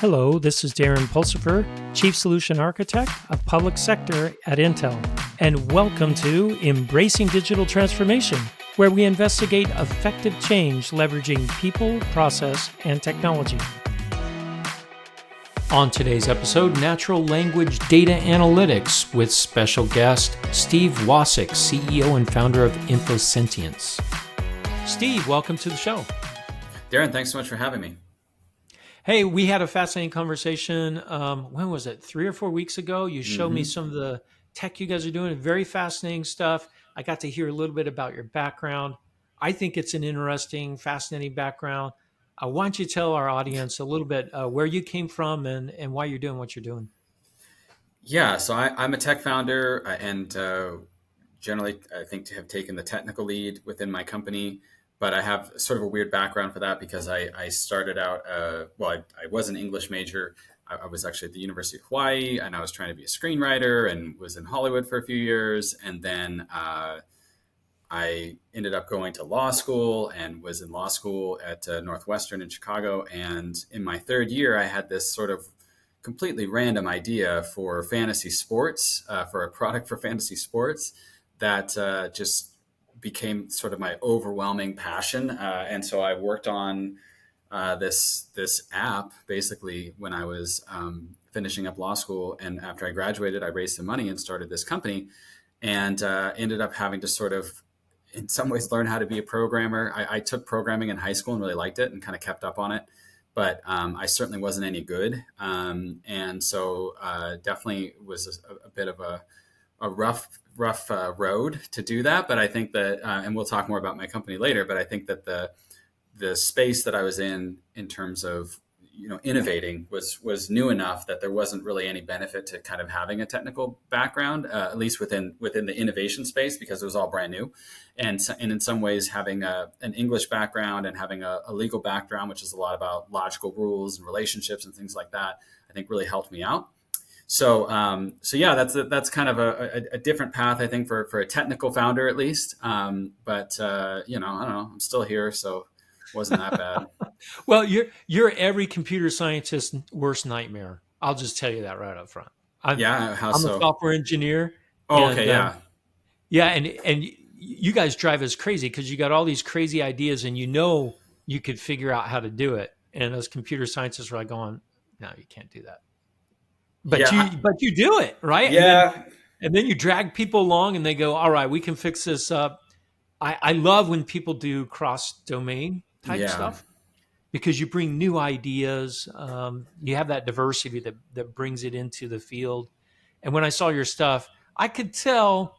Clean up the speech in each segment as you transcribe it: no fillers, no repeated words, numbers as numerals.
Hello, this is Darren Pulsipher, Chief Solution Architect of Public Sector at Intel, and welcome to Embracing Digital Transformation, where we investigate effective change leveraging people, process, and technology. On today's episode, Natural Language Data Analytics with special guest Steve Wasick, CEO and founder of InfoSentience. Steve, welcome to the show. Darren, thanks so much for having me. Hey, we had a fascinating conversation. When was it? 3 or 4 weeks ago. You showed me some of the tech you guys are doing. Very fascinating stuff. I got to hear a little bit about your background. I think it's an interesting, fascinating background. Why don't you tell our audience a little bit where you came from and why you're doing what you're doing? Yeah, so I'm a tech founder and generally I think to have taken the technical lead within my company. But I have sort of a weird background for that because I started out, I was an English major. I was actually at the University of Hawaii and I was trying to be a screenwriter and was in Hollywood for a few years. And then I ended up going to law school and was in law school at Northwestern in Chicago. And in my third year, I had this sort of completely random idea for fantasy sports, for a product for fantasy sports that just became sort of my overwhelming passion. And so I worked on this app basically when I was finishing up law school. And after I graduated, I raised some money and started this company and ended up having to sort of, in some ways, learn how to be a programmer. I took programming in high school and really liked it and kind of kept up on it. But I certainly wasn't any good. And so definitely was a bit of a rough road to do that. But I think that, and we'll talk more about my company later, but I think that the space that I was in terms of, innovating was new enough that there wasn't really any benefit to kind of having a technical background, at least within the innovation space, because it was all brand new. And in some ways having an English background and having a legal background, which is a lot about logical rules and relationships and things like that, I think really helped me out. So yeah, that's kind of a different path, I think, for a technical founder at least. But I don't know, I'm still here, so it wasn't that bad. Well, you're every computer scientist's worst nightmare. I'll just tell you that right up front. I'm a software engineer. Oh, okay, yeah. Yeah, and you guys drive us crazy because you got all these crazy ideas and you could figure out how to do it. And those computer scientists are like going, no, you can't do that. But you do it, right? Yeah. And then you drag people along and they go, all right, we can fix this up. I love when people do cross-domain type stuff because you bring new ideas. You have that diversity that brings it into the field. And when I saw your stuff, I could tell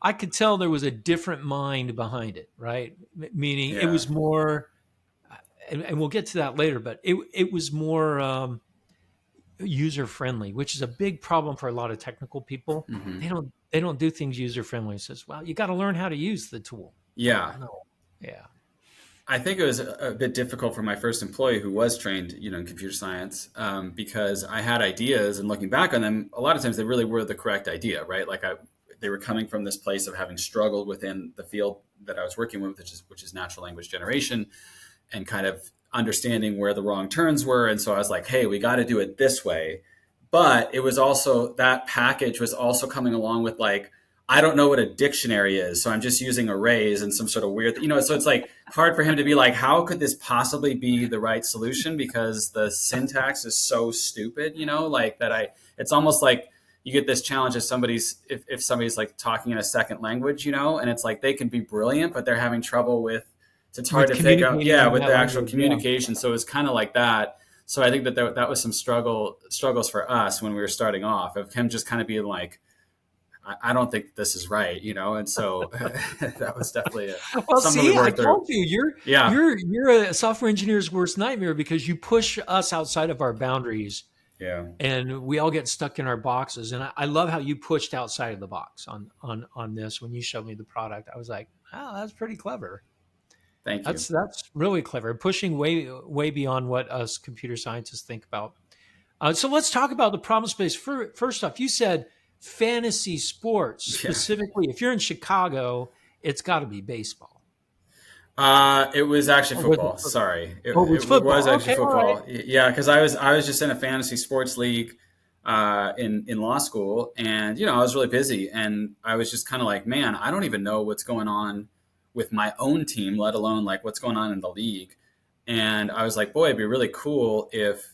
there was a different mind behind it, right? Meaning it was more, and we'll get to that later, but it was more user-friendly, which is a big problem for a lot of technical people. They don't do things user-friendly. It says, well, you got to learn how to use the tool. Yeah. No. Yeah. I think it was a bit difficult for my first employee who was trained, in computer science, because I had ideas and looking back on them, a lot of times they really were the correct idea, right? Like they were coming from this place of having struggled within the field that I was working with, which is natural language generation, and kind of understanding where the wrong turns were. And so I was like, hey, we got to do it this way. But it was also, that package was also coming along with like, I don't know what a dictionary is, so I'm just using arrays and some sort of weird, so it's like hard for him to be like, how could this possibly be the right solution? Because the syntax is so stupid, it's almost like you get this challenge if somebody's like talking in a second language, and it's like they can be brilliant, but they're having trouble with, it's hard to figure out, with the actual communication. So it's kind of like that. So I think that was some struggles for us when we were starting off, of him just kind of being like, I don't think this is right, and so that was definitely something we worked through. I told you, you're a software engineer's worst nightmare because you push us outside of our boundaries. Yeah. And we all get stuck in our boxes. And I love how you pushed outside of the box on this. When you showed me the product, I was like, oh, that's pretty clever. Thank you. That's really clever, pushing way beyond what us computer scientists think about. So let's talk about the problem space. First off, you said fantasy sports specifically. If you're in Chicago, it's got to be baseball. It was actually Or was it football. Sorry, it, Oh, it was it was football. actually Okay, all right. football. Yeah, because I was just in a fantasy sports league in law school, and I was really busy, and I was just kind of like, man, I don't even know what's going on with my own team, let alone like what's going on in the league. And I was like, boy, it'd be really cool if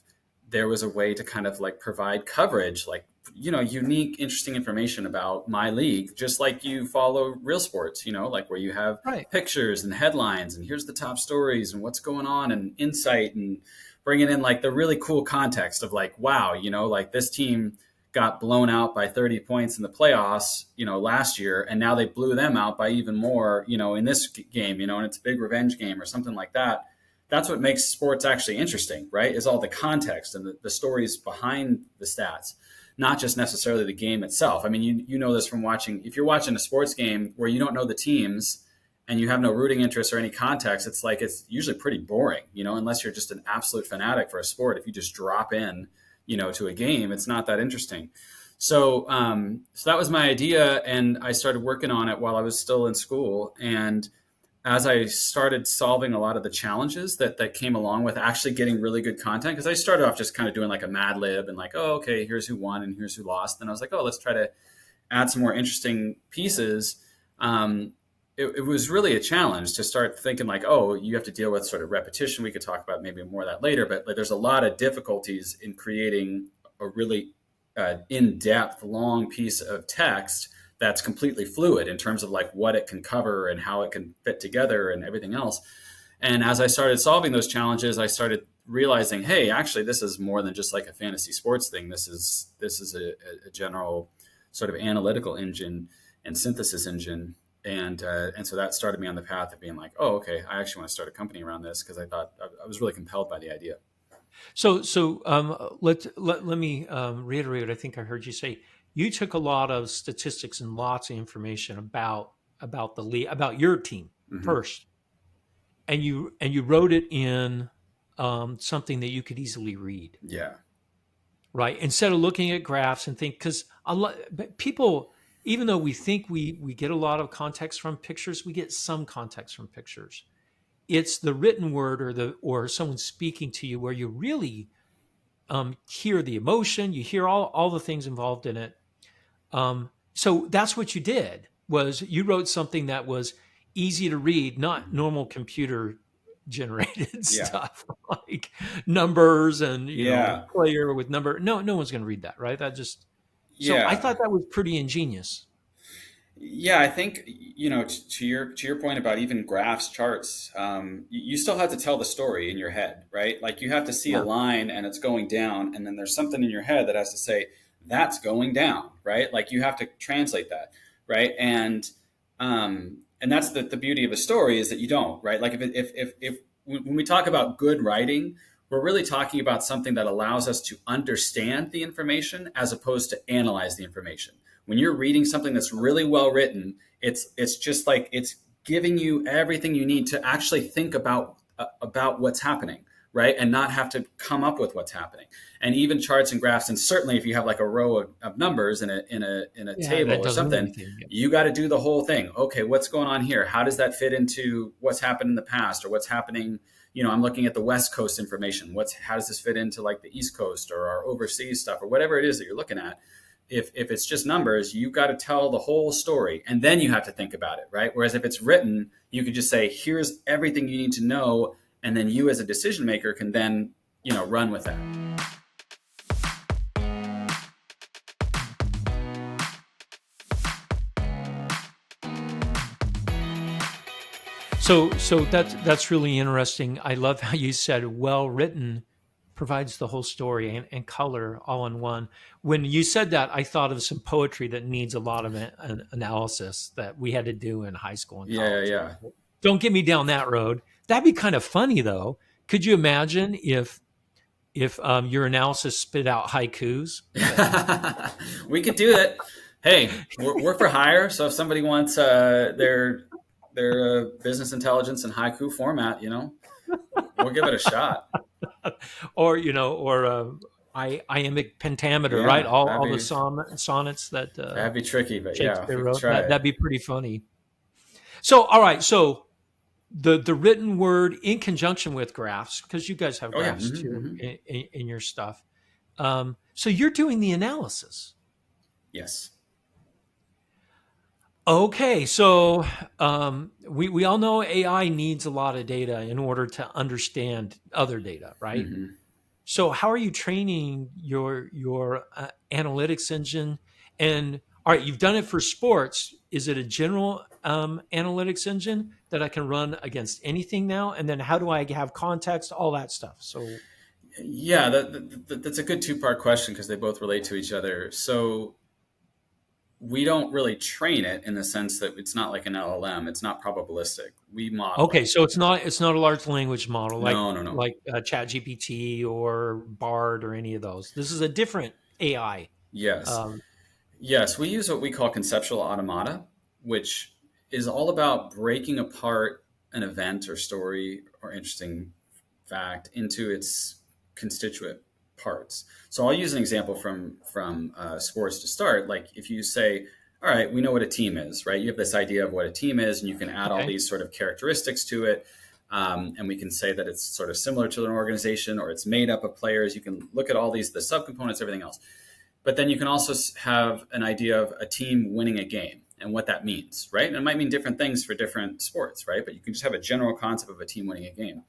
there was a way to kind of like provide coverage, like unique, interesting information about my league, just like you follow real sports, like where you have Right. pictures and headlines and here's the top stories and what's going on and insight and bringing in like the really cool context of like, wow, like this team got blown out by 30 points in the playoffs, last year, and now they blew them out by even more, in this game, and it's a big revenge game or something like that. That's what makes sports actually interesting, right? Is all the context and the stories behind the stats, not just necessarily the game itself. I mean, you know this from watching. If you're watching a sports game where you don't know the teams and you have no rooting interest or any context, it's usually pretty boring, unless you're just an absolute fanatic for a sport. If you just drop in, to a game, it's not that interesting. So that was my idea, and I started working on it while I was still in school. And as I started solving a lot of the challenges that came along with actually getting really good content, because I started off just kind of doing like a Mad Lib and like, oh, okay, here's who won and here's who lost. Then I was like, oh, let's try to add some more interesting pieces. It was really a challenge to start thinking like, oh, you have to deal with sort of repetition. We could talk about maybe more of that later, but like, there's a lot of difficulties in creating a really in-depth, long piece of text that's completely fluid in terms of like what it can cover and how it can fit together and everything else. And as I started solving those challenges, I started realizing, hey, actually, this is more than just like a fantasy sports thing. This is a general sort of analytical engine and synthesis engine. And so that started me on the path of being like, oh, okay, I actually want to start a company around this because I was really compelled by the idea. Let me reiterate what I think I heard you say. You took a lot of statistics and lots of information about the league, about your team Hmm. first, and you wrote it in something that you could easily read, Yeah. right? Instead of looking at graphs and think, because a lot people, even though we think we get a lot of context from pictures, we get some context from pictures. It's the written word or someone speaking to you where you really hear the emotion, you hear all the things involved in it. So that's what you did, was you wrote something that was easy to read, not Hmm. normal computer generated Yeah. stuff like numbers and Yeah. player with number. No one's going to read that, right? That just So I Yeah. thought that was pretty ingenious. Yeah, I think to your point about even graphs, charts, you still have to tell the story in your head, right? Like you have to see a Yeah. line and it's going down, and then there's something in your head that has to say that's going down, right? Like you have to translate that, right? And that's the beauty of a story is that you don't, right? Like if when we talk about good writing, we're really talking about something that allows us to understand the information as opposed to analyze the information. When you're reading something that's really well written, it's just like it's giving you everything you need to actually think about what's happening, right? And not have to come up with what's happening. And even charts and graphs, and certainly if you have like a row of numbers in a Yeah, table that or doesn't mean something, anything. Yeah. you got to do the whole thing. Okay, what's going on here? How does that fit into what's happened in the past or what's happening? I'm looking at the West Coast information. How does this fit into like the East Coast or our overseas stuff or whatever it is that you're looking at? If it's just numbers, you got to tell the whole story and then you have to think about it, right? Whereas if it's written, you could just say, here's everything you need to know. And then you as a decision maker can then, run with that. So that's really interesting. I love how you said well written provides the whole story and color all in one. When you said that, I thought of some poetry that needs a lot of an analysis that we had to do in high school and Yeah, college. yeah, Don't get me down that road. That'd be kind of funny though. Could you imagine if your analysis spit out haikus? yeah. We could do that. Hey, we're for hire. So if somebody wants their business intelligence in haiku format, we'll give it a shot. Or iambic pentameter, right? Yeah, All the sonnets that that'd be tricky, but yeah, Shakespeare we could wrote. try it. That'd be pretty funny. So, all right. So the written word in conjunction with graphs, because you guys have Oh yeah. graphs too in your stuff. So you're doing the analysis. Yes. Okay, so we all know AI needs a lot of data in order to understand other data, right? Hmm. So how are you training your analytics engine? And all right, you've done it for sports. Is it a general analytics engine that I can run against anything now? And then how do I have context? All that stuff. So Yeah, that's a good two-part question because they both relate to each other. So we don't really train it in the sense that it's not like an LLM. It's not probabilistic. We model it. okay, so it's not a large language model like No, no, no. like ChatGPT or Bard or any of those. This is a different AI. Yes. Um, Yes, we use what we call conceptual automata, which is all about breaking apart an event or story or interesting fact into its constituent parts. So I'll use an example from sports to start. Like if you say, "All right, we know what a team is, right? You have this idea of what a team is, and you can add all okay. these sort of characteristics to it." And we can say that it's sort of similar to an organization or it's made up of players. You can look at all these, the subcomponents, everything else. But then you can also have an idea of a team winning a game and what that means, right? And it might mean different things for different sports, right? But you can just have a general concept of a team winning a game.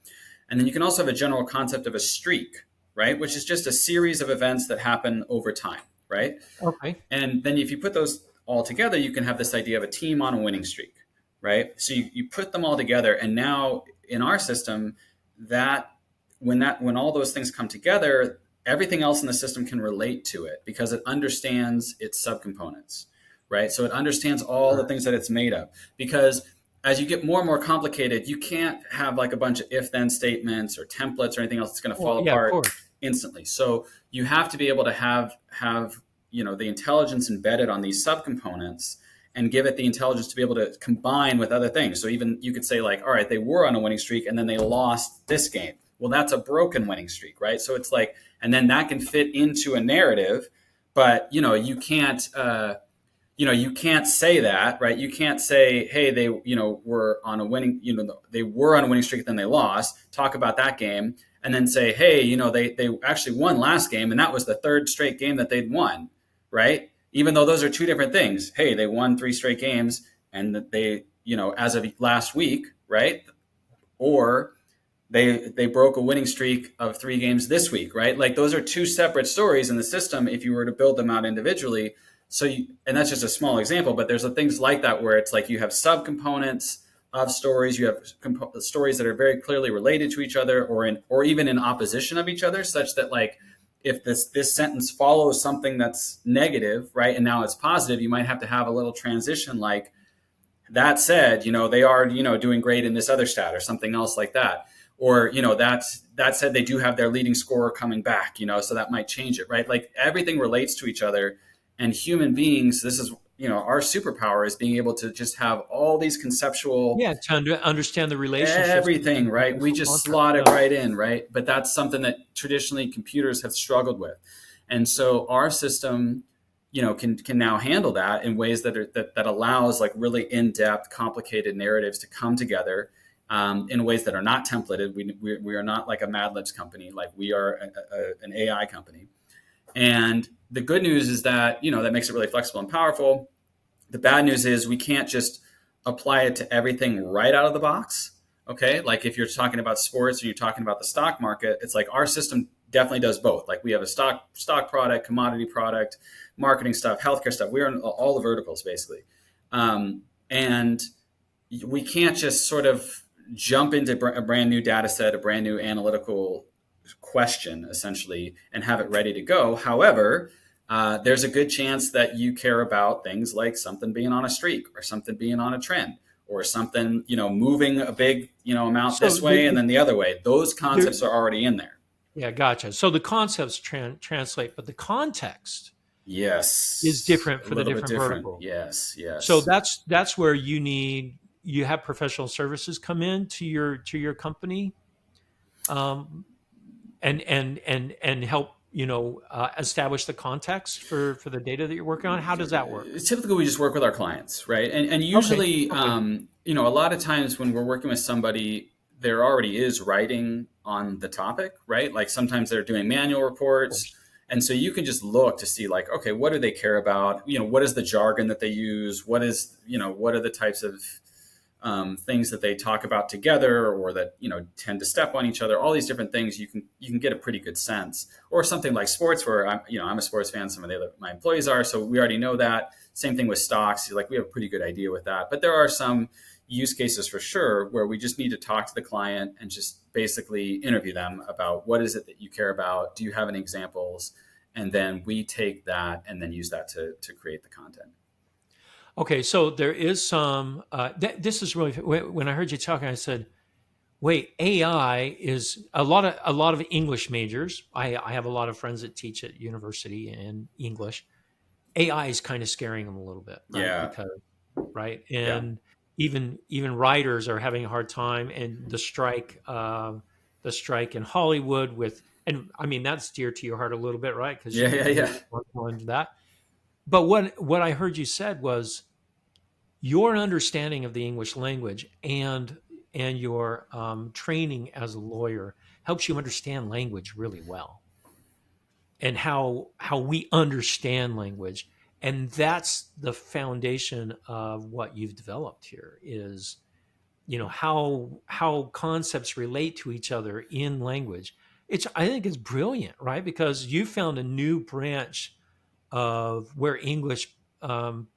And then you can also have a general concept of a streak, right? Which is just a series of events that happen over time, right? Okay. And then if you put those all together, you can have this idea of a team on a winning streak, right? So you put them all together, and now in our system, when all those things come together, everything else in the system can relate to it because it understands its subcomponents, right? So it understands all the things that it's made of. Because as you get more and more complicated, you can't have like a bunch of if-then statements or templates or anything else that's going to Well, fall yeah, of apart course. instantly. So you have to be able to have the intelligence embedded on these subcomponents and give it the intelligence to be able to combine with other things. So even you could say like, all right, they were on a winning streak and then they lost this game. Well, that's a broken winning streak, right? So it's like, and then that can fit into a narrative, but you can't say that, right? You can't say, hey, they, were on a winning, they were on a winning streak, then they lost. Talk about that game, and then say, hey, they actually won last game, and that was the third straight game that they'd won, right? Even though those are two different things. Hey, they won three straight games, and that they, as of last week, right? Or they broke a winning streak of three games this week, right? Like those are two separate stories in the system if you were to build them out individually. And that's just a small example, but there's things like that where it's like you have subcomponents of stories, you have stories that are very clearly related to each other or even in opposition of each other, such that like if this sentence follows something that's negative, right, and now it's positive, you might have to have a little transition like that said, they are, doing great in this other stat or something else like that. Or, that said, they do have their leading scorer coming back, so that might change it, right? Like everything relates to each other. And human beings, this is, our superpower is being able to just have all these conceptual Yeah, to understand the relationships everything, between right? We social just contracts. slot it Yeah. right in, right? But that's something that traditionally computers have struggled with. And so our system, can now handle that in ways that allows like really in-depth, complicated narratives to come together in ways that are not templated. We are not like a Mad Libs company, like we are an AI company. And the good news is that, that makes it really flexible and powerful. The bad news is we can't just apply it to everything right out of the box. Okay. Like if you're talking about sports or you're talking about the stock market, it's like our system definitely does both. Like we have a stock product, commodity product, marketing stuff, healthcare stuff. We're in all the verticals basically. And we can't just sort of jump into a brand new data set, a brand new analytical question essentially and have it ready to go. However, there's a good chance that you care about things like something being on a streak or something being on a trend or something, moving a big, amount So this way and then the other way. Those there, concepts are already in there. yeah, gotcha. So the concepts translate, but the context is Yes. different A for the little bit different different. verticals. Yes. So Yes. that's where you have professional services come in to your company, um, and help. establish the context for the data that you're working on? How does that work? Typically we just work with our clients, right? And Okay. usually, Okay. a lot of times when we're working with somebody, there already is writing on the topic, right? Like sometimes they're doing manual Of reports. course. And so you can just look to see like, okay, what do they care about? What is the jargon that they use? What are the types of things that they talk about together, or that tend to step on each other. All these different things you can get a pretty good sense. Or something like sports, where I'm a sports fan. Some of my employees are, so we already know that. Same thing with stocks. Like we have a pretty good idea with that. But there are some use cases for sure where we just need to talk to the client and just basically interview them about what is it that you care about. Do you have any examples? And then we take that and then use that to create the content. Okay, so there is some. This is really when I heard you talking, I said, "Wait, AI is a lot of English majors. I have a lot of friends that teach at university in English. AI is kind of scaring them a little bit, right? Yeah. Because right, Yeah. and even writers are having a hard time, and the strike in Hollywood with, and I mean that's dear to your heart a little bit, right? Because Yeah. Yeah. you Yeah. want to go into that. But what I heard you said was your understanding of the English language and your training as a lawyer helps you understand language really well, and how we understand language, and that's the foundation of what you've developed here is how concepts relate to each other in language. I think it's brilliant, right? Because you found a new branch of where um,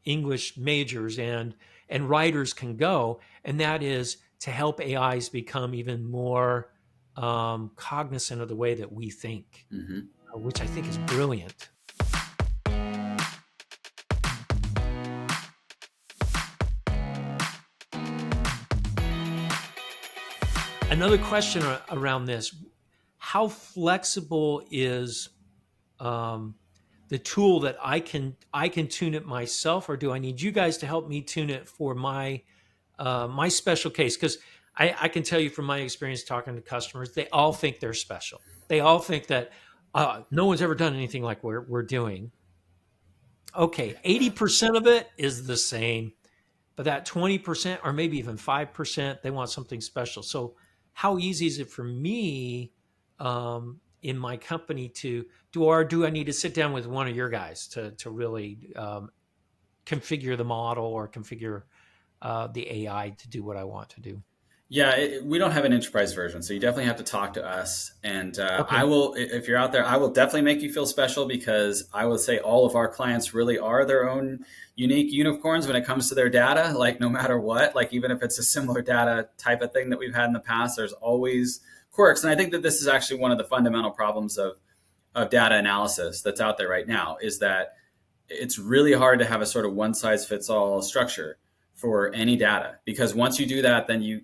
English majors and writers can go, and that is to help AIs become even more cognizant of the way that we think, Hmm. which I think is brilliant. Another question around this: how flexible is um, the tool that I can tune it myself, or do I need you guys to help me tune it for my special case? Because I can tell you from my experience talking to customers, they all think they're special. They all think that no one's ever done anything like we're doing. Okay, 80% of it is the same, but that 20% or maybe even 5%, they want something special. So, how easy is it for me in my company to do I need to sit down with one of your guys to really configure the model or configure the AI to do what I want to do? Yeah, we don't have an enterprise version, so you definitely have to talk to us. And I Okay. will, if you're out there, I will definitely make you feel special, because I would say all of our clients really are their own unique unicorns when it comes to their data. Like no matter what, like even if it's a similar data type of thing that we've had in the past, there's always quirks. And I think that this is actually one of the fundamental problems of data analysis that's out there right now, is that it's really hard to have a sort of one size fits all structure for any data, because once you do that, then you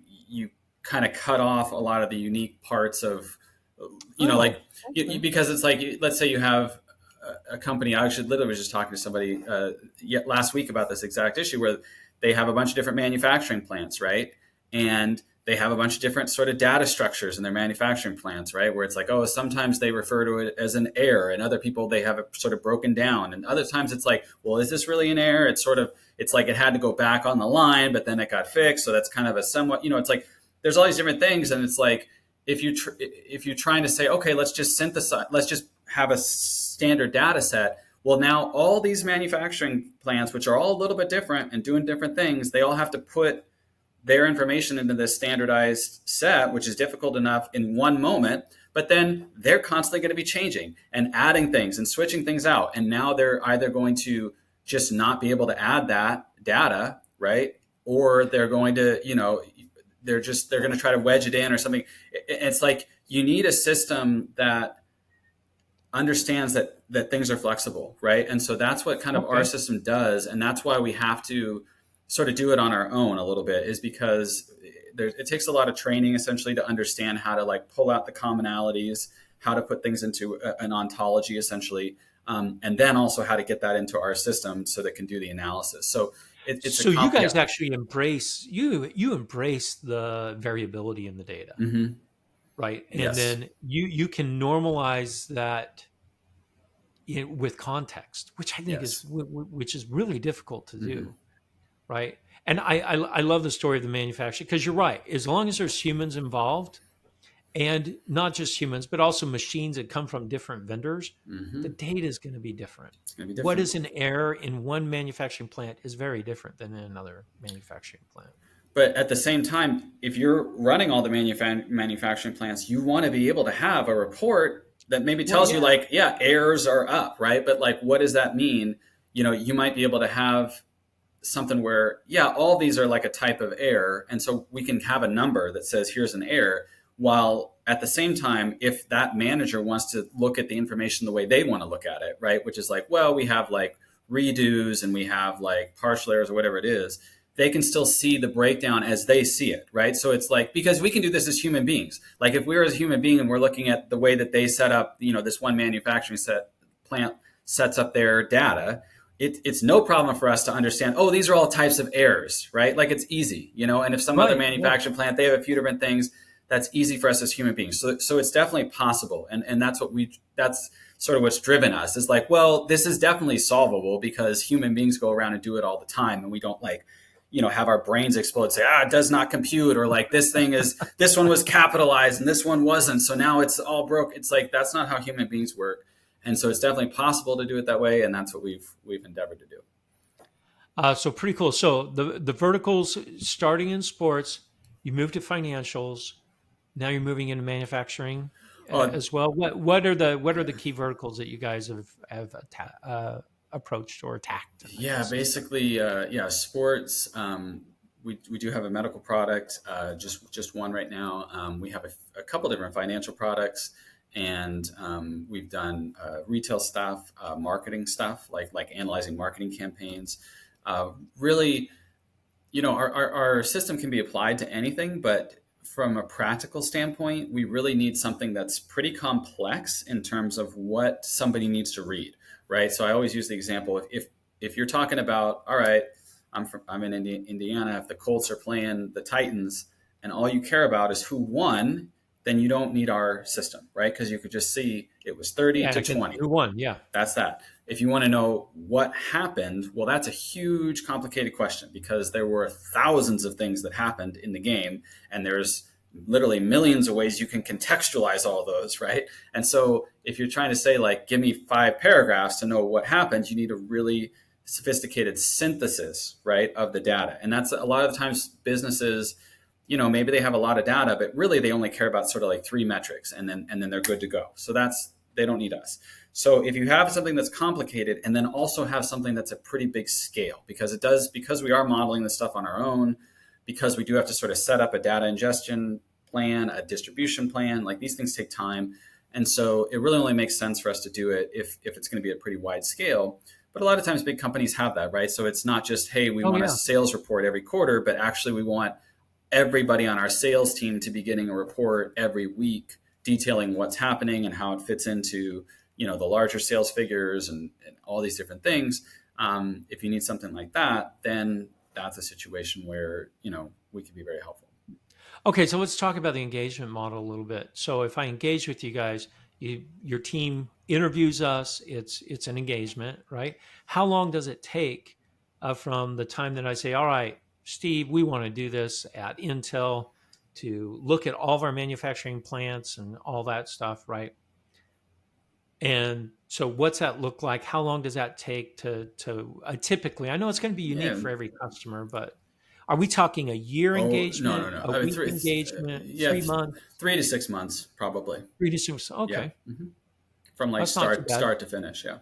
kind of cut off a lot of the unique parts of like Oh, okay. because it's like, let's say you have a company. I actually literally was just talking to somebody last week about this exact issue, where they have a bunch of different manufacturing plants, right? And they have a bunch of different sort of data structures in their manufacturing plants, right? Where it's like, oh, sometimes they refer to it as an error, and other people, they have it sort of broken down. And other times it's like, well, is this really an error? It's like it had to go back on the line, but then it got fixed. So that's kind of a somewhat, it's like, there's all these different things. And it's like, if you're trying to say, okay, let's just synthesize, let's just have a standard data set. Well, now all these manufacturing plants, which are all a little bit different and doing different things, they all have to put their information into this standardized set, which is difficult enough in one moment. But then they're constantly going to be changing and adding things and switching things out. And now they're either going to just not be able to add that data, right? Or they're going to, they're going to try to wedge it in or something. It's like you need a system that understands that things are flexible, right? And so that's what kind of our Okay. system does, and that's why we have to sort of do it on our own a little bit, is because it takes a lot of training essentially to understand how to like pull out the commonalities, how to put things into an ontology essentially, and then also how to get that into our system so that it can do the analysis. So it's a So you yeah. guys actually embrace the variability in the data. Mm-hmm. right? And Yes. then you can normalize that with context, which I think is Yes. which is really difficult to Hmm. do, right? And I love the story of the manufacturer because you're right. As long as there's humans involved, and not just humans, but also machines that come from different vendors, the Hmm. data is going to be different. It's going to be What different. is an error in one manufacturing plant is very different than in another manufacturing plant. But at the same time, if you're running all the manufacturing plants, you want to be able to have a report that maybe Well, tells you, yeah, like, yeah, errors are up, right? But like, what does that mean? You might be able to have something where, yeah, all these are like a type of error. And so we can have a number that says, here's an error. While at the same time, if that manager wants to look at the information the way they want to look at it, right? Which is like, well, we have like redos and we have like partial errors or whatever it is, they can still see the breakdown as they see it, right? So it's like, because we can do this as human beings. Like if we're as a human being and we're looking at the way that they set up, this one manufacturing plant sets up their data, it's no problem for us to understand, oh, these are all types of errors, right? Like it's easy, and if some other right. Yeah. manufacturing plant, they have a few different things, that's easy for us as human beings. So it's definitely possible. And that's sort of what's driven us is like, well, this is definitely solvable because human beings go around and do it all the time. And we don't like, have our brains explode, say, it does not compute, or like this one was capitalized and this one wasn't. So now it's all broke. It's like, that's not how human beings work. And so it's definitely possible to do it that way. And that's what we've endeavored to do. So pretty cool. So the verticals starting in sports, you move to financials. Now you're moving into manufacturing Oh, as well. What are the key verticals that you guys have approached or attacked? I yeah, guess is basically, yeah, sports. We do have a medical product, just one right now. We have a couple different financial products, and we've done retail stuff, marketing stuff, like analyzing marketing campaigns. Really, our system can be applied to anything, but from a practical standpoint, we really need something that's pretty complex in terms of what somebody needs to read, right? So I always use the example, if you're talking about, all right, I'm in Indiana, if the Colts are playing the Titans and all you care about is who won, then you don't need our system, right? Because you could just see it was 30 yeah, and to I can 20. who won? Yeah, That's that. If you want to know what happened, well, that's a huge, complicated question because there were thousands of things that happened in the game, and there's literally millions of ways you can contextualize all those, right? And so, if you're trying to say, like, give me 5 paragraphs to know what happened, you need a really sophisticated synthesis, right, of the data. And that's a lot of the times businesses, maybe they have a lot of data, but really they only care about sort of like 3 metrics, and then they're good to go. So they don't need us. So if you have something that's complicated and then also have something that's a pretty big scale, because we are modeling this stuff on our own, because we do have to sort of set up a data ingestion plan, a distribution plan, like these things take time. And so it really only makes sense for us to do it if it's going to be a pretty wide scale. But a lot of times big companies have that, right? So it's not just, hey, we oh want a yeah, sales report every quarter, but actually we want everybody on our sales team to be getting a report every week detailing what's happening and how it fits into the larger sales figures and all these different things. If you need something like that, then that's a situation where we can be very helpful. okay. So let's talk about the engagement model a little bit. So if I engage with you guys, your team interviews us. It's an engagement, right? How long does it take from the time that I say, all right, Steve, we want to do this at Intel to look at all of our manufacturing plants and all that stuff, right? And so, what's that look like? How long does that take to typically? I know it's going to be unique Yeah. for every customer, but are we talking a year Oh, no, no, engagement, no. a I mean, week engagement, yeah, 3 months, 3 to 6 months probably. 3 to 6? Yeah. Okay, From like that's not too bad. start to finish. Yeah.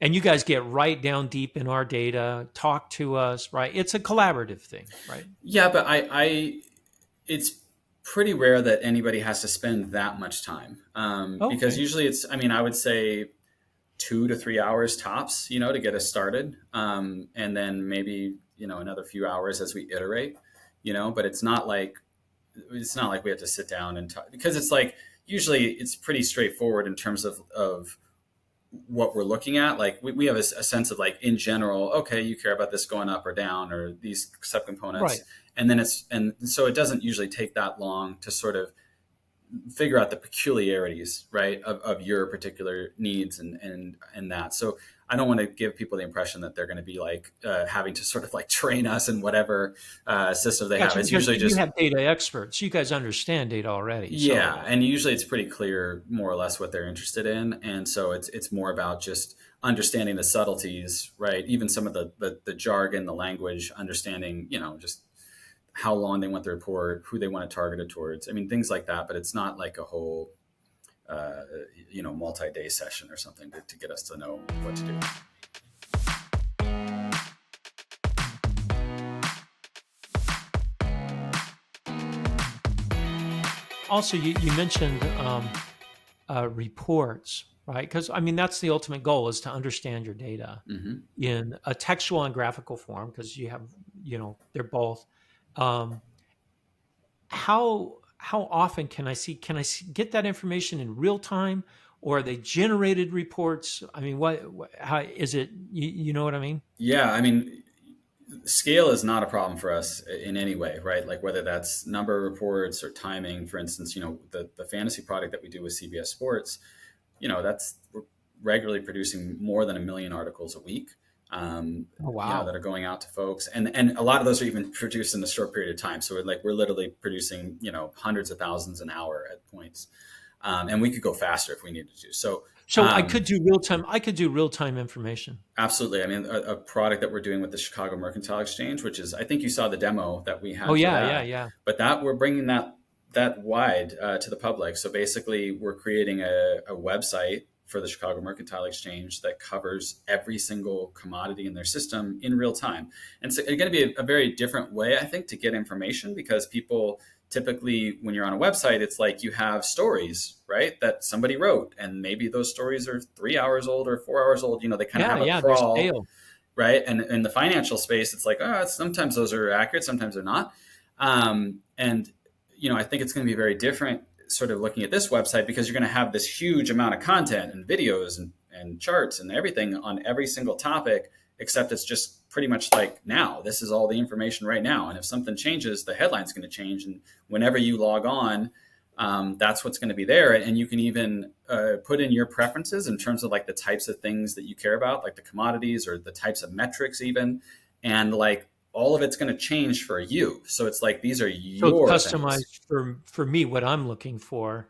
And you guys get right down deep in our data, talk to us, right? It's a collaborative thing, right? Yeah, but it's pretty rare that anybody has to spend that much time because Okay, usually I would say 2 to 3 hours tops, to get us started, and then maybe another few hours as we iterate, but it's not like we have to sit down and talk because it's like usually it's pretty straightforward in terms of what we're looking at. Like we have a sense of like in general, okay, you care about this going up or down or these subcomponents, right. and then and so it doesn't usually take that long to sort of figure out the peculiarities, right, of your particular needs and that. So I don't want to give people the impression that they're going to be like having to sort of like train us in whatever system they have. Gotcha, It's because usually you just have data experts. You guys understand data already. yeah, So and usually it's pretty clear more or less what they're interested in, and so it's more about just understanding the subtleties, right? Even some of the jargon, the language, understanding, just how long they want the report, who they want it targeted towards. I mean, things like that. But it's not like a whole, uh, multi-day session or something to get us to know what to do. also, you mentioned reports, right? Because I mean, that's the ultimate goal is to understand your data Hmm. in a textual and graphical form because you have, they're both. Um, how often get that information in real time, or are they generated reports? I mean, how is it? You know what I mean? Yeah, I mean, scale is not a problem for us in any way, right? Like whether that's number of reports or timing. For instance, the fantasy product that we do with CBS Sports, that's we're regularly producing more than 1 million articles a week. Oh That wow. are going out to folks, and a lot of those are even produced in a short period of time. So we're literally producing hundreds of thousands an hour at points, and we could go faster if we needed to. So So I could do real time. I could do real time information. absolutely. I mean, a product that we're doing with the Chicago Mercantile Exchange, which is, I think you saw the demo that we Oh had for yeah, yeah, that, yeah. but that we're bringing that wide to the public. So basically, we're creating a website for the Chicago Mercantile Exchange that covers every single commodity in their system in real time. And so it's going to be a very different way, I think, to get information, because people typically, when you're on a website, it's like you have stories, right, that somebody wrote, and maybe those stories are 3 hours old or 4 hours old. They kind of Yeah, have a yeah, they're crawl, stale. right? And in the financial space, it's like, sometimes those are accurate, sometimes they're not. And I think it's going to be very different sort of looking at this website, because you're going to have this huge amount of content and videos and charts and everything on every single topic, except it's just pretty much like, now this is all the information right now, and if something changes, the headline's going to change, and whenever you log on, that's what's going to be there. And you can even put in your preferences in terms of like the types of things that you care about, like the commodities or the types of metrics even, and like all of it's going to change for you. So it's like, these are So it's your things. customized for me what I'm looking for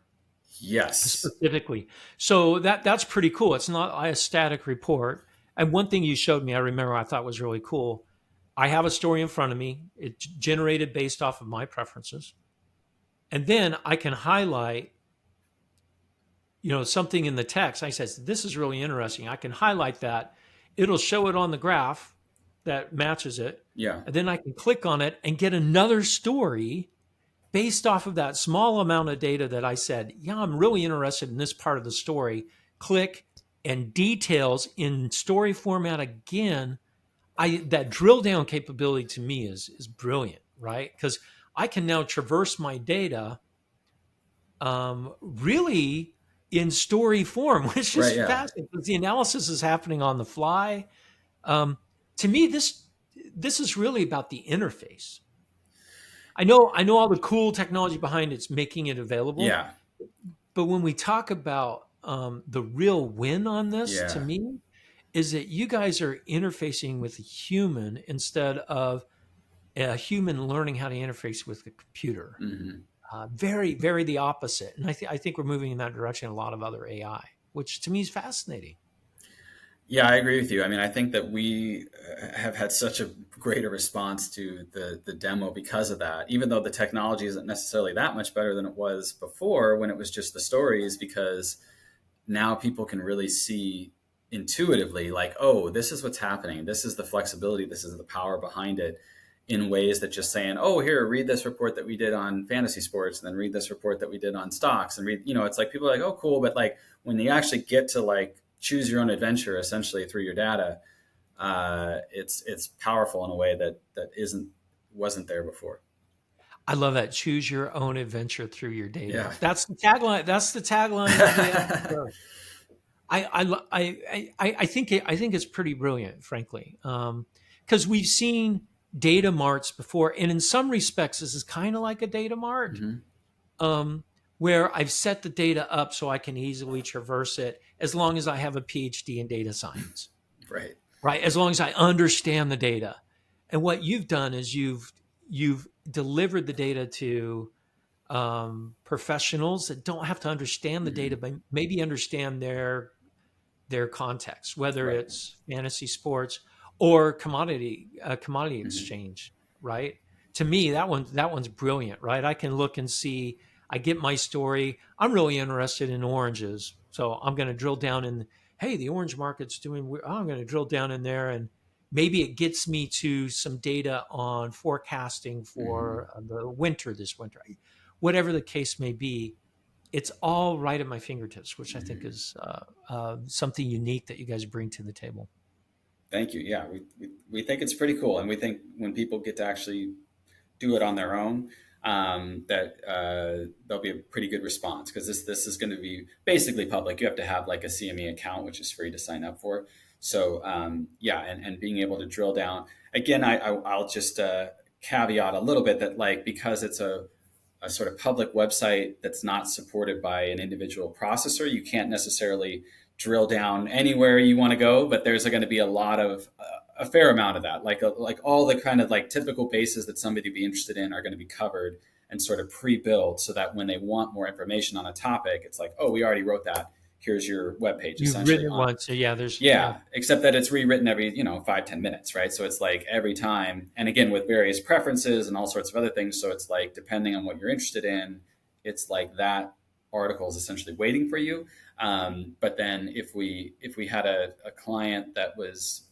Yes. specifically. So that's pretty cool. It's not a static report. And one thing you showed me, I remember, I thought was really cool. I have a story in front of me. It's generated based off of my preferences, and then I can highlight, something in the text. I says, this is really interesting. I can highlight that. It'll show it on the graph that matches it. Yeah. And then I can click on it and get another story based off of that small amount of data that I said, yeah, I'm really interested in this part of the story. Click, and details in story format again. That drill down capability to me is brilliant, right? Because I can now traverse my data really in story form, which is Right. Yeah. fascinating because the analysis is happening on the fly. Um, to me, this is really about the interface. I know all the cool technology behind it's making it available, Yeah. but when we talk about the real win on this, to Yeah. me, is that you guys are interfacing with a human instead of a human learning how to interface with a computer. Hmm. Very, very the opposite. And I think we're moving in that direction in a lot of other AI, which to me is fascinating. Yeah, I agree with you. I mean, I think that we have had such a greater response to the demo because of that, even though the technology isn't necessarily that much better than it was before when it was just the stories, because now people can really see intuitively, like, oh, this is what's happening. This is the flexibility. This is the power behind it, in ways that just saying, oh, here, read this report that we did on fantasy sports, and then read this report that we did on stocks, and read, it's like people are like, oh, cool. But like when you actually get to like choose your own adventure essentially through your data, it's powerful in a way that wasn't there before. I love that. Choose your own adventure through your data. Yeah. That's the tagline. That's the tagline of the episode. I think it's pretty brilliant, frankly, because we've seen data marts before, and in some respects, this is kind of like a data mart. Hmm. Um, where I've set the data up so I can easily traverse it as long as I have a PhD in data science, Right. right? As long as I understand the data. And what you've done is you've delivered the data to professionals that don't have to understand the data, Mm-hmm. but maybe understand their context, whether Right. it's fantasy sports or commodity Mm-hmm. exchange, right? To me, that one's brilliant, right? I can look and see. I get my story. I'm really interested in oranges, so I'm going to drill down in. Hey, the orange market's doing. I'm going to drill down in there, and maybe it gets me to some data on forecasting Mm-hmm. for the winter this winter, whatever the case may be. It's all right at my fingertips, which I think Mm-hmm. is something unique that you guys bring to the table. Thank you. Yeah, we think it's pretty cool, and we think when people get to actually do it on their own, that there'll be a pretty good response, because this is going to be basically public. You have to have like a CME account, which is free to sign up for. So yeah, and being able to drill down again, I'll just caveat a little bit that, like, because it's a sort of public website that's not supported by an individual processor, you can't necessarily drill down anywhere you want to go, but there's going to be a lot of a fair amount of that, like all the kind of like typical bases that somebody would be interested in are going to be covered and sort of pre-built, so that when they want more information on a topic, it's like, oh, we already wrote that. Here's your webpage, You've essentially. written it On once, so yeah. Yeah, except that it's rewritten every 5-10 minutes, right? So it's like every time, and again with various preferences and all sorts of other things. So it's like, depending on what you're interested in, it's like that article is essentially waiting for you. But then if we had a client that was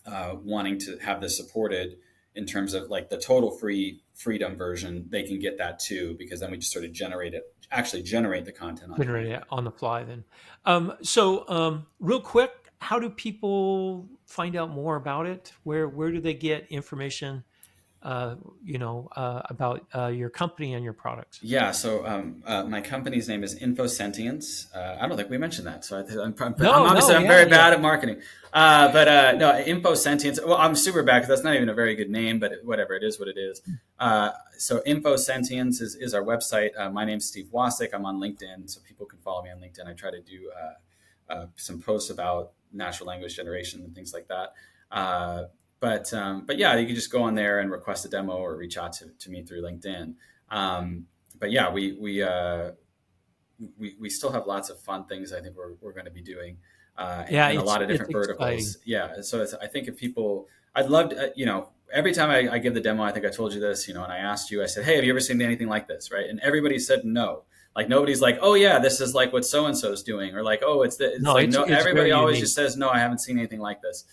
wanting to have this supported in terms of like the total freedom version, they can get that too, because then we just sort of generate the content on Generate demand. it on the fly. Then, real quick, how do people find out more about it? Where do they get information? About your company and your products. Yeah, so my company's name is InfoSentience. I don't think we mentioned that, so I'm No, obviously no, I'm yeah, very yeah. bad at marketing. But no, InfoSentience. Well, I'm super bad because that's not even a very good name, but whatever, it is what it is. So InfoSentience is our website. My name's Steve Wasick. I'm on LinkedIn, so people can follow me on LinkedIn. I try to do some posts about natural language generation and things like that. But yeah, you can just go on there and request a demo or reach out to me through LinkedIn. Um, but yeah, we still have lots of fun things I think we're going to be doing Yeah, in a lot of it's different exciting. verticals. Yeah, so I think if people, I'd love to, every time I give the demo, I think I told you this, and I asked you, I said, hey, have you ever seen anything like this, right? And everybody said no. Like nobody's like, oh yeah, this is like what so and so is doing, or like, oh, it's No, like, no. it's Everybody very always unique. just says no, I haven't seen anything like this.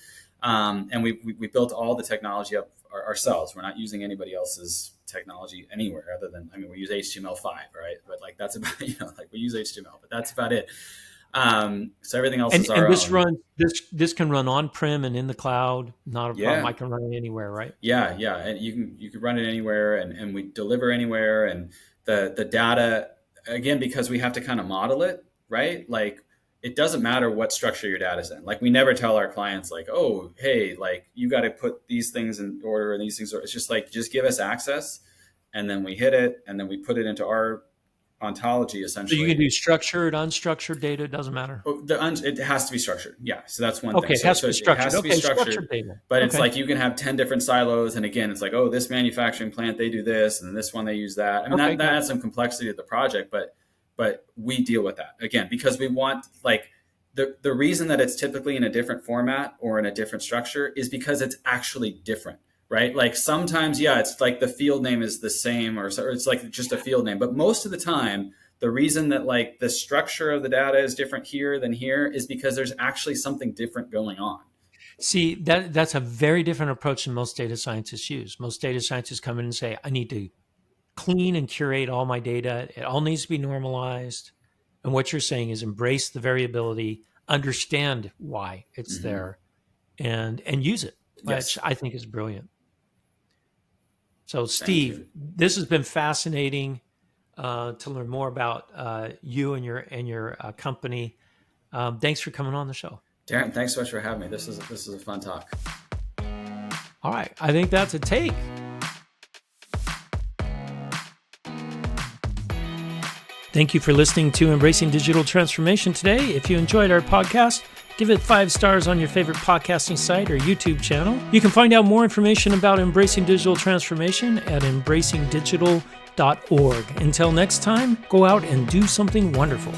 And we built all the technology up ourselves. We're not using anybody else's technology anywhere other than, I mean, we use HTML5, right? But like that's about, like we use HTML, but that's about it. So everything else is And our this own. runs this can run on prem and in the cloud. Not a problem. Yeah, I can run it anywhere, right? yeah, and you can run it anywhere, and we deliver anywhere, and the data, again, because we have to kind of model it, right? Like it doesn't matter what structure your data's in. Like we never tell our clients like, oh, hey, like you got to put these things in order and these things. It's just like, just give us access, and then we hit it, and then we put it into our ontology So you can essentially. do structured, unstructured data. It doesn't matter. Oh, it has to be structured. Yeah, so that's one thing. Okay, it So has to so be it structured. has to be Okay, structured, structured data. but it's Okay, like you can have 10 different silos, and again, it's like, oh, this manufacturing plant they do this, and this one they use that. I mean, okay, that adds gotcha. some complexity to the project, but we deal with that again because we want, like, the reason that it's typically in a different format or in a different structure is because it's actually different, right? Like sometimes, yeah, it's like the field name is the same, or it's like just a field name, but most of the time the reason that like the structure of the data is different here than here is because there's actually something different going on. See, that's a very different approach than most data scientists use. Most data scientists come in and say, I need to clean and curate all my data. It all needs to be normalized. And what you're saying is embrace the variability, understand why it's Mm-hmm. there, and use it, which Yes. I think is brilliant. So, Thank Steve, you. this has been fascinating to learn more about you and your company. Thanks for coming on the show. Darren, thanks so much for having me. This is a fun talk. All right, I think that's a take. Thank you for listening to Embracing Digital Transformation today. If you enjoyed our podcast, give it 5 stars on your favorite podcasting site or YouTube channel. You can find out more information about Embracing Digital Transformation at embracingdigital.org. Until next time, go out and do something wonderful.